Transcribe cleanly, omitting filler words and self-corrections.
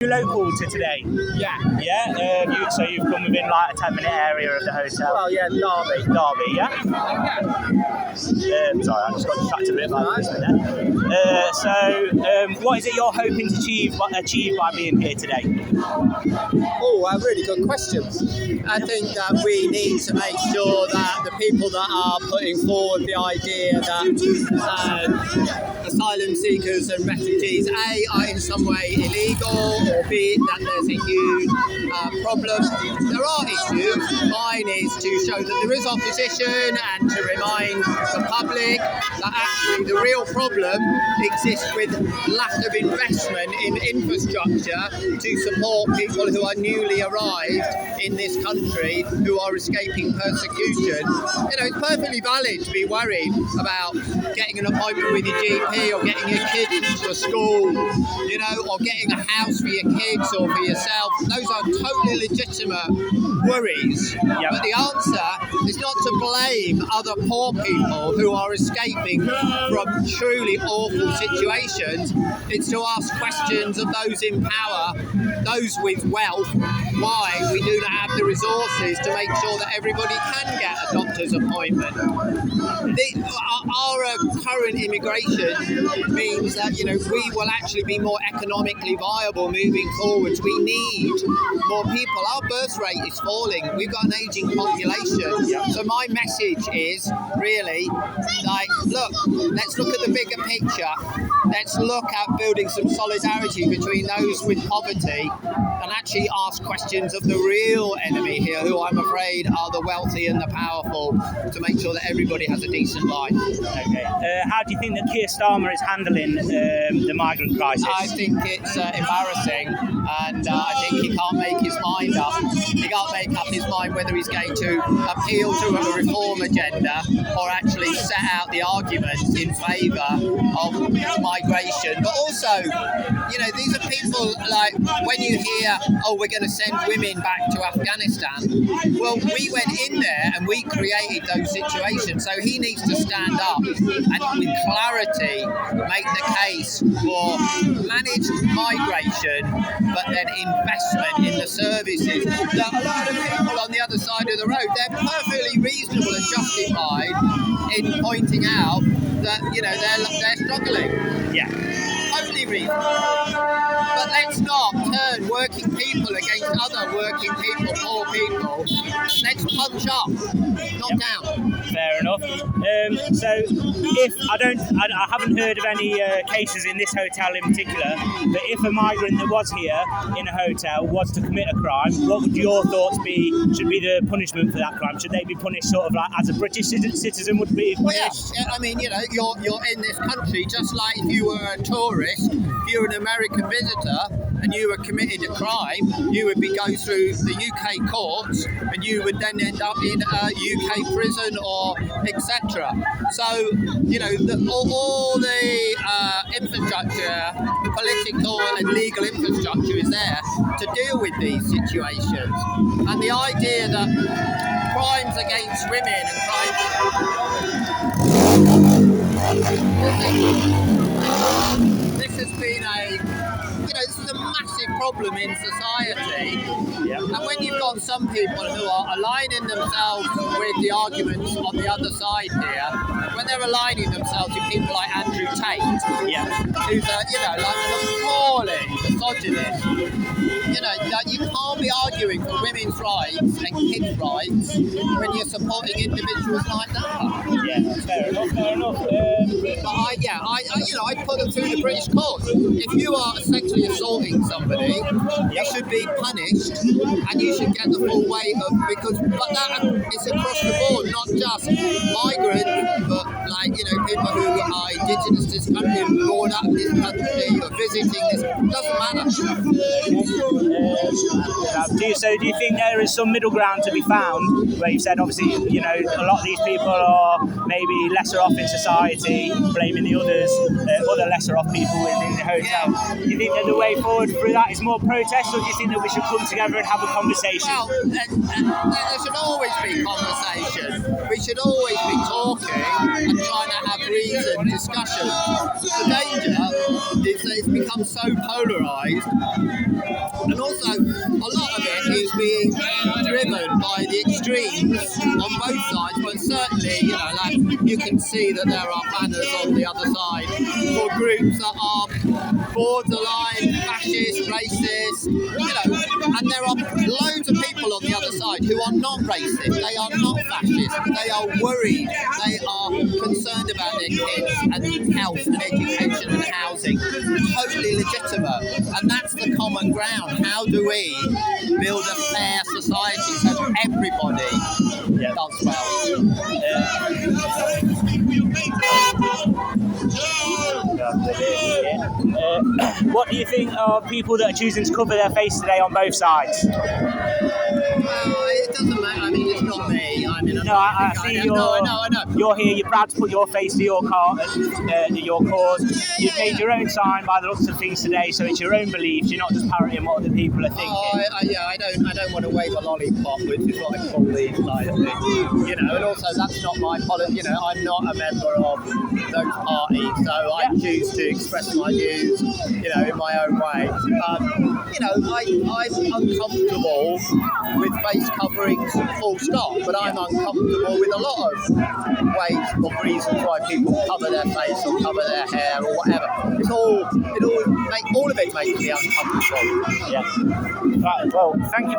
You local to today? Yeah. Yeah? So you've come within like a 10-minute area of the hotel? Well, yeah, Derby. Derby, yeah? Sorry, I just got distracted a bit by this there. What is it you're hoping to achieve by being here today? Oh, really good questions. I think that we need to make sure that the people that are putting forward the idea that asylum seekers and refugees, A, are in some way illegal, or B, that there's a huge problem. There are issues. Mine is to show that there is opposition and to remind the public that actually the real problem exists with lack of investment in infrastructure to support people who are newly arrived in this country who are escaping persecution. You know, it's perfectly valid to be worried about getting an appointment with your GP or getting your kids into a school, you know, or getting a house for your kids or for yourself. Those are totally legitimate worries. Yep. But the answer is not to blame other poor people who are escaping from truly awful situations. It's to ask questions of those in power, those with wealth, why we do not have the resources to make sure that everybody can get a doctor's appointment. Our current immigration means that, you know, we will actually be more economically viable moving forwards. We need more people. Our birth rate is falling. We've got an ageing population. So my message is really like, look, let's look at the bigger picture. Let's look at building some solidarity between those with poverty and actually ask questions of the real enemy here, who I'm afraid are the wealthy and the powerful, to make sure that everybody has a decent life. Okay. How do you think that Keir Starmer is handling the migrant crisis? I think it's embarrassing, and I think he can't make his mind up. He can't make up his mind whether he's going to appeal to a reform agenda or actually set out the arguments in favour of migration. But also, you know, these are people like, when you hear, oh, we're going to send women back to Afghanistan. Well, we went in there and we created those situations. So he needs to stand up and with clarity make the case for managed migration, but then investment in the services. That a lot of people on the other side of the road, they're perfectly reasonable and justified in pointing out that, you know, they're struggling. Yeah. Totally reasonable. But let's not turn working people against other working people, poor people. Let's punch up, not down. Fair enough. So, if I haven't heard of any cases in this hotel in particular, but if a migrant that was here in a hotel was to commit a crime, what would your thoughts be? Should be the punishment for that crime? Should they be punished sort of like as a British citizen would be punished? Well, yes. I mean, you know, you're in this country just like if you were a tourist, if you were an American visitor and you were committed a crime, you would be going through the UK courts and you would then end up in a UK prison or etc. So, you know, all the infrastructure, political and legal infrastructure is there to deal with these situations. And the idea that crimes against women and this has been this is a massive problem in society. Yep. And when you've got some people who are aligning themselves with the arguments on the other side here, when they're aligning themselves with people like Andrew Tate, who's like an appalling misogynist, you know, you can't be arguing for women's rights and kids' rights when you're supporting individuals like that. Yeah, fair enough. But I put them through the British courts. If you are sexually assaulting somebody, you should be punished and you should get the full weight of, but that is across the board, not just migrants, but like, you know, people who are indigenous to this country, born up in this country, or visiting this, doesn't matter. Do you think there is some middle ground to be found where you've said obviously a lot of these people are maybe lesser off in society, blaming the others, other lesser off people in the hotel? Do you think that the way forward through that is more protest, or do you think that we should come together and have a conversation? Well, there should always be conversation. We should always be talking and trying to have reasoned discussion. The danger is that it's become so polarised, and also a lot of it is being driven by the extremes on both sides. But certainly, you can see that there are banners on the other side for groups that are borderline fascist, racist, and there are loads of people on the other side who are not racist, they are not fascist, they are worried, they are concerned about their kids and health and education and housing. Totally legitimate, and that's the common ground. How do we build a fair society so everybody does well? What do you think of people that are choosing to cover their face today on both sides? It doesn't matter. I mean, it's not me. I see you're here. You're proud to put your face to your cause. You've made your own sign by the looks of things today, so it's your own beliefs. You're not just parroting what other people are thinking. I don't want to wave a lollipop, which is what I call these like things. And also that's not my policy. I'm not a member of those parties, so I choose to express my views, in my own way. I'm uncomfortable with face coverings, full stop, but I'm uncomfortable with a lot of ways or reasons why people cover their face or cover their hair or whatever. All of it makes me uncomfortable. Yeah. Right. Well, thank you.